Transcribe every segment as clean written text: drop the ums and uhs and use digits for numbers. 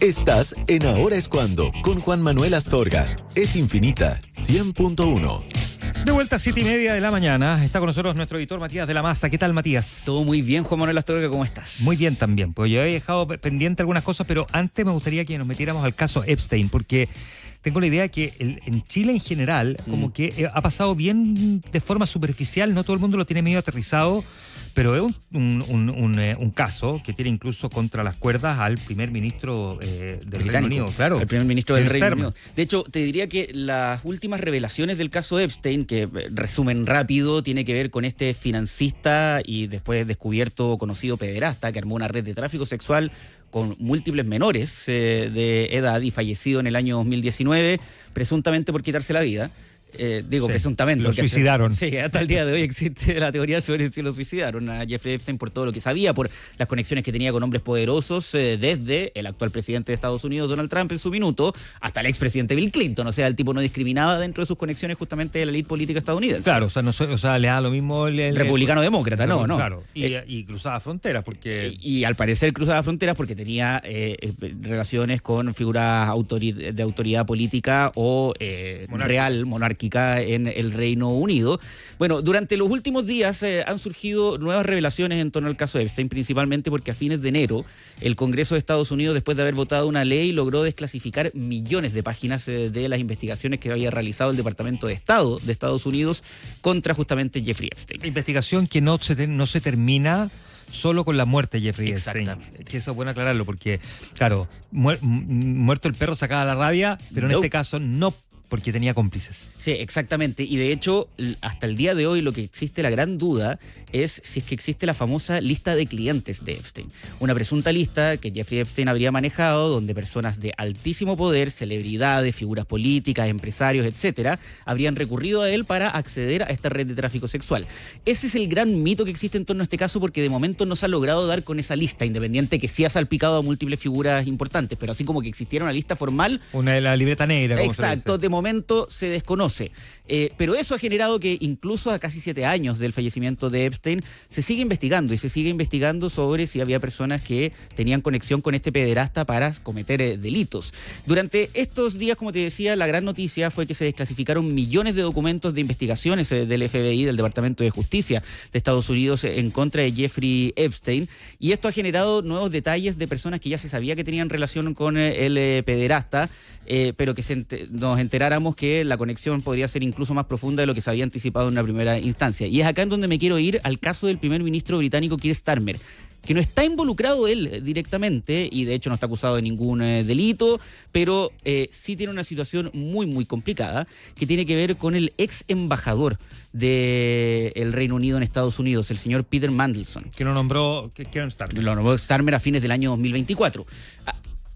Estás en Ahora es Cuando, con Juan Manuel Astorga. Es Infinita 100.1. De vuelta a 7:30 de la mañana, está con nosotros nuestro editor Matías de la Maza. ¿Qué tal, Matías? Todo muy bien, Juan Manuel Astorga, ¿cómo estás? Muy bien también, pues yo he dejado pendiente algunas cosas, pero antes me gustaría que nos metiéramos al caso Epstein, porque tengo la idea que en Chile en general, como que ha pasado bien de forma superficial, no todo el mundo lo tiene medio aterrizado, pero es un caso que tiene incluso contra las cuerdas al primer ministro del Reino Unido. Claro, el primer ministro del Reino Unido. De hecho, te diría que las últimas revelaciones del caso Epstein, que resumen rápido, tiene que ver con este financista y después descubierto conocido pederasta que armó una red de tráfico sexual con múltiples menores de edad y fallecido en el año 2019, presuntamente por quitarse la vida. Presuntamente. Lo suicidaron. Sí, hasta el día de hoy existe la teoría sobre si lo suicidaron a Jeffrey Epstein por todo lo que sabía, por las conexiones que tenía con hombres poderosos, desde el actual presidente de Estados Unidos, Donald Trump, en su minuto, hasta el expresidente Bill Clinton. O sea, el tipo no discriminaba dentro de sus conexiones justamente de la élite política estadounidense. Claro, o sea, le da lo mismo el republicano-demócrata, no. Claro, y cruzaba fronteras, porque... Y al parecer cruzaba fronteras porque tenía relaciones con figuras de autoridad política o monárquica en el Reino Unido. Bueno, durante los últimos días han surgido nuevas revelaciones en torno al caso Epstein, principalmente porque a fines de enero el Congreso de Estados Unidos, después de haber votado una ley, logró desclasificar millones de páginas de las investigaciones que había realizado el Departamento de Estado de Estados Unidos contra justamente Jeffrey Epstein. Investigación que no se termina solo con la muerte de Jeffrey Epstein. Exactamente. Que eso es bueno aclararlo, porque, claro, muerto el perro sacaba la rabia, pero en este caso no, porque tenía cómplices. Sí, exactamente. Y de hecho, hasta el día de hoy lo que existe, la gran duda, es si es que existe la famosa lista de clientes de Epstein. Una presunta lista que Jeffrey Epstein habría manejado, donde personas de altísimo poder, celebridades, figuras políticas, empresarios, etcétera, habrían recurrido a él para acceder a esta red de tráfico sexual. Ese es el gran mito que existe en torno a este caso, porque de momento no se ha logrado dar con esa lista, independiente que sí ha salpicado a múltiples figuras importantes, pero así como que existiera una lista formal. Una de la libreta negra, como exacto, de momento se desconoce. Pero eso ha generado que incluso a casi 7 años del fallecimiento de Epstein se sigue investigando sobre si había personas que tenían conexión con este pederasta para cometer delitos. Durante estos días, como te decía, la gran noticia fue que se desclasificaron millones de documentos de investigaciones del FBI, del Departamento de Justicia de Estados Unidos, en contra de Jeffrey Epstein, y esto ha generado nuevos detalles de personas que ya se sabía que tenían relación con el pederasta, pero que nos enteráramos que la conexión podría ser incluso más profunda de lo que se había anticipado en una primera instancia. Y es acá en donde me quiero ir al caso del primer ministro británico Keir Starmer, que no está involucrado él directamente y de hecho no está acusado de ningún delito, pero sí tiene una situación muy, muy complicada que tiene que ver con el ex embajador del Reino Unido en Estados Unidos, el señor Peter Mandelson. Que lo nombró Starmer. Lo nombró Starmer a fines del año 2024.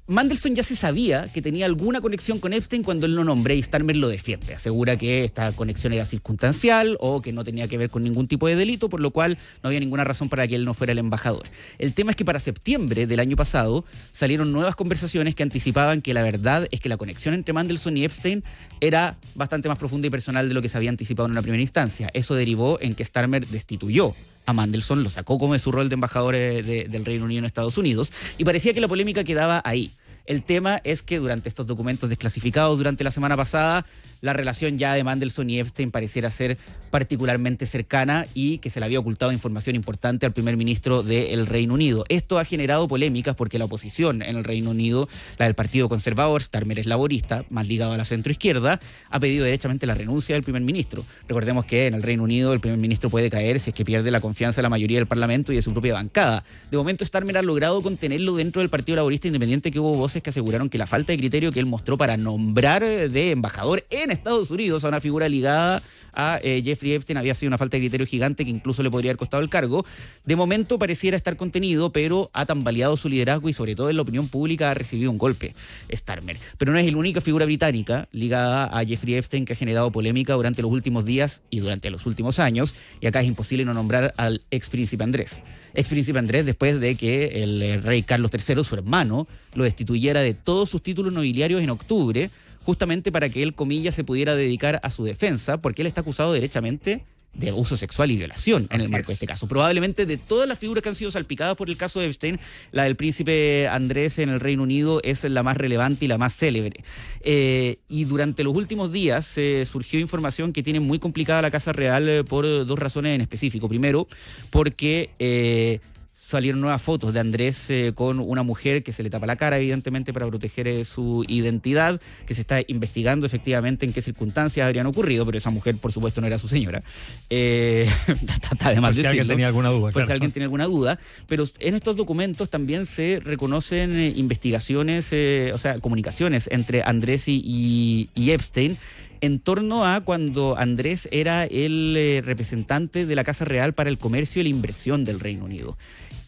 Mandelson ya se sabía que tenía alguna conexión con Epstein cuando él lo nombró, y Starmer lo defiende. Asegura que esta conexión era circunstancial o que no tenía que ver con ningún tipo de delito, por lo cual no había ninguna razón para que él no fuera el embajador. El tema es que para septiembre del año pasado salieron nuevas conversaciones que anticipaban que la verdad es que la conexión entre Mandelson y Epstein era bastante más profunda y personal de lo que se había anticipado en una primera instancia. Eso derivó en que Starmer destituyó a Mandelson, lo sacó como de su rol de embajador del Reino Unido en Estados Unidos, y parecía que la polémica quedaba ahí. El tema es que durante estos documentos desclasificados durante la semana pasada, la relación ya de Mandelson y Epstein pareciera ser particularmente cercana y que se le había ocultado información importante al primer ministro del Reino Unido. Esto ha generado polémicas porque la oposición en el Reino Unido, la del Partido Conservador, Starmer es laborista, más ligado a la centroizquierda, ha pedido derechamente la renuncia del primer ministro. Recordemos que en el Reino Unido el primer ministro puede caer si es que pierde la confianza de la mayoría del Parlamento y de su propia bancada. De momento Starmer ha logrado contenerlo dentro del Partido Laborista Independiente, que hubo voces que aseguraron que la falta de criterio que él mostró para nombrar de embajador en Estados Unidos a una figura ligada a Jeffrey Epstein había sido una falta de criterio gigante que incluso le podría haber costado el cargo. De momento pareciera estar contenido, pero ha tambaleado su liderazgo y sobre todo en la opinión pública ha recibido un golpe Starmer. Pero no es la única figura británica ligada a Jeffrey Epstein que ha generado polémica durante los últimos días y durante los últimos años, y acá es imposible no nombrar al expríncipe Andrés. Expríncipe Andrés, después de que el rey Carlos III, su hermano, lo destituyera de todos sus títulos nobiliarios en octubre, justamente para que él, comillas, se pudiera dedicar a su defensa, porque él está acusado derechamente de abuso sexual y violación en el Así marco de es. este caso. Probablemente de todas las figuras que han sido salpicadas por el caso de Epstein, la del príncipe Andrés en el Reino Unido es la más relevante y la más célebre. Y durante los últimos días surgió información que tiene muy complicada la Casa Real por dos razones en específico. Primero, porque salieron nuevas fotos de Andrés con una mujer que se le tapa la cara, evidentemente, para proteger su identidad, que se está investigando efectivamente en qué circunstancias habrían ocurrido, pero esa mujer, por supuesto, no era su señora. Está de más Por si alguien decirlo. tenía alguna duda. Por claro. si alguien tiene alguna duda, pero en estos documentos también se reconocen investigaciones, o sea, comunicaciones entre Andrés y Epstein en torno a cuando Andrés era el representante de la Casa Real para el comercio y la inversión del Reino Unido.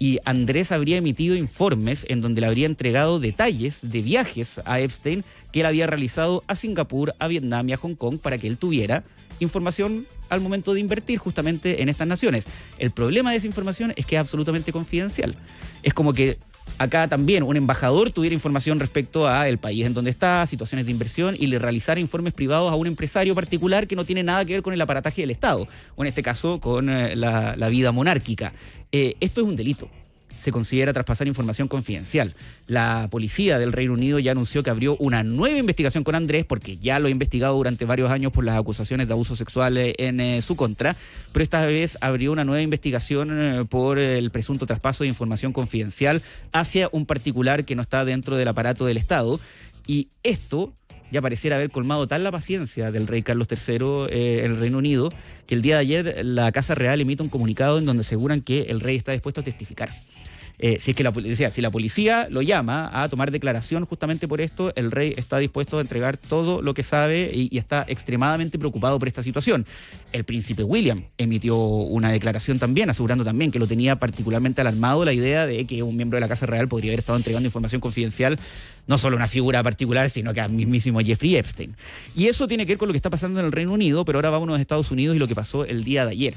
Y Andrés habría emitido informes en donde le habría entregado detalles de viajes a Epstein que él había realizado a Singapur, a Vietnam y a Hong Kong para que él tuviera información al momento de invertir justamente en estas naciones. El problema de esa información es que es absolutamente confidencial. Es como que acá también un embajador tuviera información respecto a el país en donde está, situaciones de inversión, y le realizara informes privados a un empresario particular que no tiene nada que ver con el aparataje del Estado, o en este caso con la vida monárquica. Esto es un delito. Se considera traspasar información confidencial. La policía del Reino Unido ya anunció que abrió una nueva investigación con Andrés, porque ya lo ha investigado durante varios años por las acusaciones de abuso sexual en su contra, pero esta vez abrió una nueva investigación por el presunto traspaso de información confidencial hacia un particular que no está dentro del aparato del Estado. Y esto ya pareciera haber colmado tal la paciencia del rey Carlos III en el Reino Unido, que el día de ayer la Casa Real emite un comunicado en donde aseguran que el rey está dispuesto a testificar. Si es que si la policía lo llama a tomar declaración justamente por esto, el rey está dispuesto a entregar todo lo que sabe y está extremadamente preocupado por esta situación. El príncipe William emitió una declaración también, asegurando también que lo tenía particularmente alarmado la idea de que un miembro de la Casa Real podría haber estado entregando información confidencial, no solo a una figura particular, sino que al mismísimo Jeffrey Epstein. Y eso tiene que ver con lo que está pasando en el Reino Unido, pero ahora vámonos a Estados Unidos y lo que pasó el día de ayer.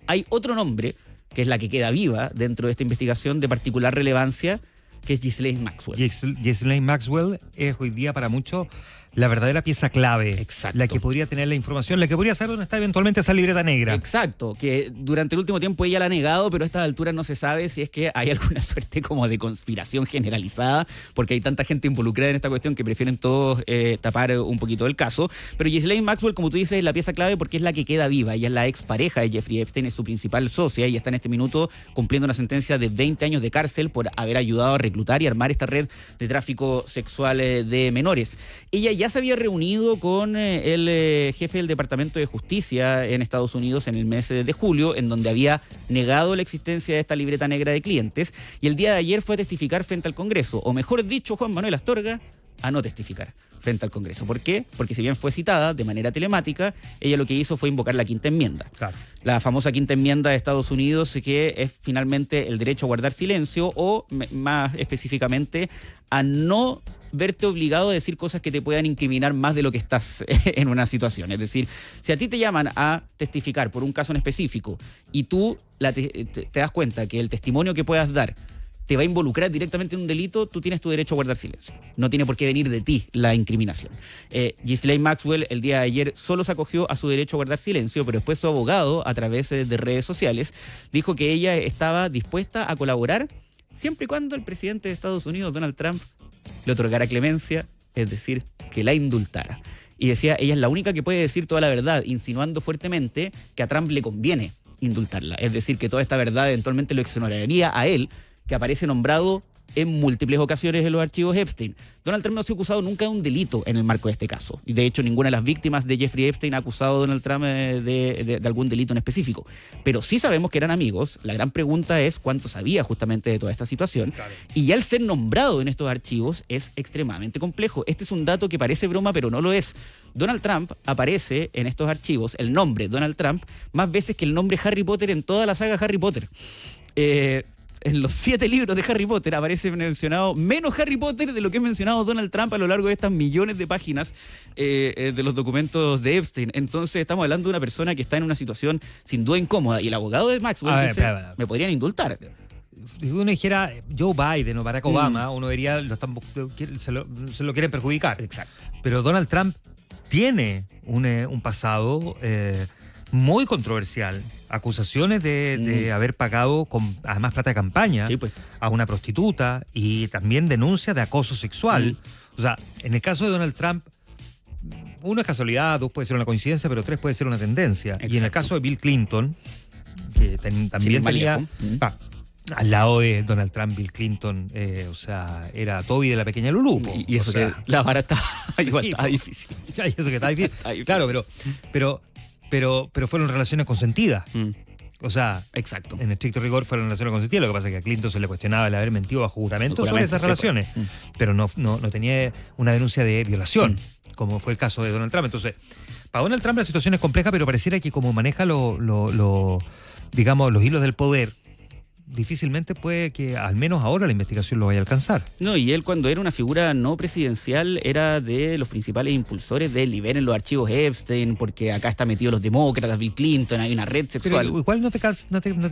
Hay otro nombre que es la que queda viva dentro de esta investigación de particular relevancia, que es Ghislaine Maxwell. Ghislaine Maxwell es hoy día para muchos la verdadera pieza clave. Exacto. La que podría tener la información, la que podría saber dónde está eventualmente esa libreta negra. Exacto, que durante el último tiempo ella la ha negado, pero a estas alturas no se sabe si es que hay alguna suerte como de conspiración generalizada, porque hay tanta gente involucrada en esta cuestión que prefieren todos tapar un poquito el caso. Pero Ghislaine Maxwell, como tú dices, es la pieza clave porque es la que queda viva. Ella es la expareja de Jeffrey Epstein, es su principal socia y está en este minuto cumpliendo una sentencia de 20 años de cárcel por haber ayudado a reclutar y armar esta red de tráfico sexual de menores. Ella ya se había reunido con el jefe del Departamento de Justicia en Estados Unidos en el mes de julio, en donde había negado la existencia de esta libreta negra de clientes, y el día de ayer fue a testificar frente al Congreso, o mejor dicho, Juan Manuel Astorga, a no testificar frente al Congreso. ¿Por qué? Porque si bien fue citada de manera telemática, ella lo que hizo fue invocar la quinta enmienda. Claro. La famosa quinta enmienda de Estados Unidos, que es finalmente el derecho a guardar silencio o, más específicamente, a no verte obligado a decir cosas que te puedan incriminar más de lo que estás en una situación. Es decir, si a ti te llaman a testificar por un caso en específico y tú te das cuenta que el testimonio que puedas dar te va a involucrar directamente en un delito, tú tienes tu derecho a guardar silencio. No tiene por qué venir de ti la incriminación. Ghislaine Maxwell el día de ayer solo se acogió a su derecho a guardar silencio, pero después su abogado, a través de redes sociales, dijo que ella estaba dispuesta a colaborar siempre y cuando el presidente de Estados Unidos, Donald Trump, le otorgara clemencia, es decir, que la indultara. Y decía, ella es la única que puede decir toda la verdad, insinuando fuertemente que a Trump le conviene indultarla. Es decir, que toda esta verdad eventualmente lo exoneraría a él, que aparece nombrado en múltiples ocasiones en los archivos Epstein. Donald Trump no ha sido acusado nunca de un delito en el marco de este caso. Y de hecho, ninguna de las víctimas de Jeffrey Epstein ha acusado a Donald Trump de algún delito en específico. Pero sí sabemos que eran amigos. La gran pregunta es cuánto sabía justamente de toda esta situación. Claro. Y ya el ser nombrado en estos archivos es extremadamente complejo. Este es un dato que parece broma, pero no lo es. Donald Trump aparece en estos archivos, el nombre Donald Trump, más veces que el nombre Harry Potter en toda la saga Harry Potter. En los 7 libros de Harry Potter aparece mencionado menos Harry Potter de lo que es mencionado Donald Trump a lo largo de estas millones de páginas de los documentos de Epstein. Entonces estamos hablando de una persona que está en una situación sin duda incómoda. Y el abogado de Maxwell dice, me podrían indultar. Si uno dijera Joe Biden o Barack Obama, uno vería, se lo quieren perjudicar. Exacto. Pero Donald Trump tiene un pasado muy controversial. Acusaciones de haber pagado, además plata de campaña, Sí, pues. a una prostituta y también denuncia de acoso sexual. O sea, en el caso de Donald Trump, uno es casualidad, dos puede ser una coincidencia, pero tres puede ser una tendencia. Exacto. Y en el caso de Bill Clinton, que también más tenía... lejos. Al lado de Donald Trump, Bill Clinton, o sea, era Toby de la pequeña Lulú. Y eso, o sea, que la vara está igual, Sí, está difícil. y eso que está difícil. Está difícil. Claro, pero fueron relaciones consentidas. O sea, Exacto. en estricto rigor fueron relaciones consentidas. Lo que pasa es que a Clinton se le cuestionaba el haber mentido bajo juramento sobre Juramento, esas sí, relaciones. Pero no tenía una denuncia de violación, como fue el caso de Donald Trump. Entonces, para Donald Trump la situación es compleja, pero pareciera que como maneja digamos, los hilos del poder, difícilmente puede que al menos ahora la investigación lo vaya a alcanzar. No, y él cuando era una figura no presidencial era de los principales impulsores de liberen los archivos Epstein, porque acá está metido los demócratas, Bill Clinton, hay una red sexual. Pero igual no te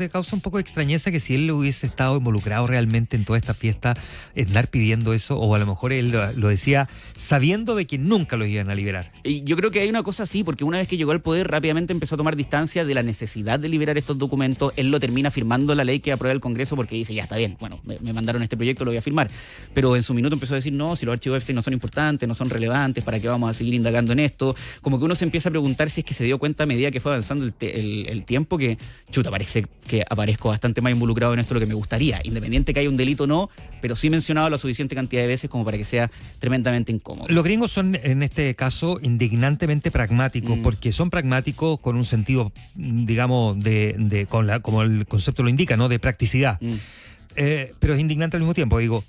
causa un poco de extrañeza que si él hubiese estado involucrado realmente en toda esta fiesta, andar pidiendo eso, o a lo mejor él lo decía sabiendo de que nunca lo iban a liberar. Y yo creo que hay una cosa así, porque una vez que llegó al poder rápidamente empezó a tomar distancia de la necesidad de liberar estos documentos. Él lo termina firmando la ley que aprueba el Congreso porque dice, ya está bien, bueno, me mandaron este proyecto, lo voy a firmar. Pero en su minuto empezó a decir, no, si los archivos Epstein no son importantes, no son relevantes, ¿para qué vamos a seguir indagando en esto? Como que uno se empieza a preguntar si es que se dio cuenta a medida que fue avanzando el tiempo que, chuta, parece que aparezco bastante más involucrado en esto de lo que me gustaría, independiente que haya un delito o no, pero sí mencionado la suficiente cantidad de veces como para que sea tremendamente incómodo. Los gringos son, en este caso, indignantemente pragmáticos, porque son pragmáticos con un sentido, digamos, como el concepto lo indica, ¿no? De practicidad. Pero es indignante al mismo tiempo. Digo,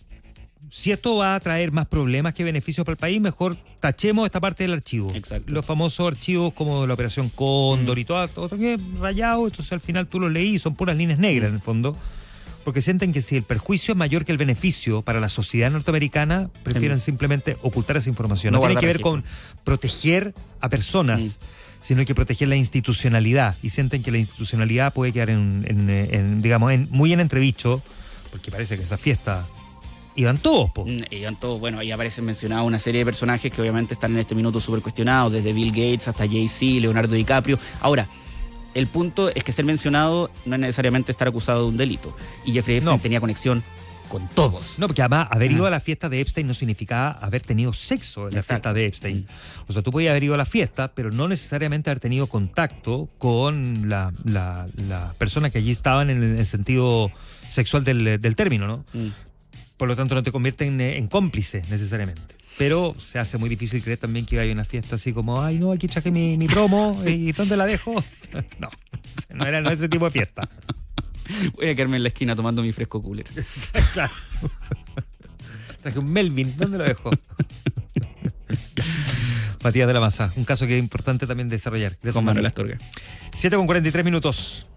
si esto va a traer más problemas que beneficios para el país, mejor tachemos esta parte del archivo. Exacto. Los famosos archivos como la Operación Cóndor y todo que es rayado, entonces al final tú los leí y son puras líneas negras en el fondo. Porque sienten que si el perjuicio es mayor que el beneficio para la sociedad norteamericana, prefieren simplemente ocultar esa información. No tiene que ver con proteger a personas, sino hay que proteger la institucionalidad. Y sienten que la institucionalidad puede quedar muy en entredicho, porque parece que esa fiesta iban todos, po. Iban todos, bueno, ahí aparecen mencionados una serie de personajes que obviamente están en este minuto súper cuestionados, desde Bill Gates hasta Jay-Z, Leonardo DiCaprio. Ahora, el punto es que ser mencionado no es necesariamente estar acusado de un delito. Y Jeffrey Epstein tenía conexión con todos. No, porque además haber ido a la fiesta de Epstein no significaba haber tenido sexo en la fiesta de Epstein. O sea, tú podías haber ido a la fiesta, pero no necesariamente haber tenido contacto con las personas que allí estaban en el sentido sexual del término, ¿no? Por lo tanto, no te convierten en cómplice necesariamente. Pero se hace muy difícil creer también que vaya a una fiesta así como, ay, no, aquí traje mi promo, ¿y dónde la dejo? No era ese tipo de fiesta. Voy a quedarme en la esquina tomando mi fresco cooler. Claro. Traje un Melvin, ¿dónde lo dejo? Matías de la Maza, un caso que es importante también desarrollar. Con Manuel Astorga. 7:43 minutos.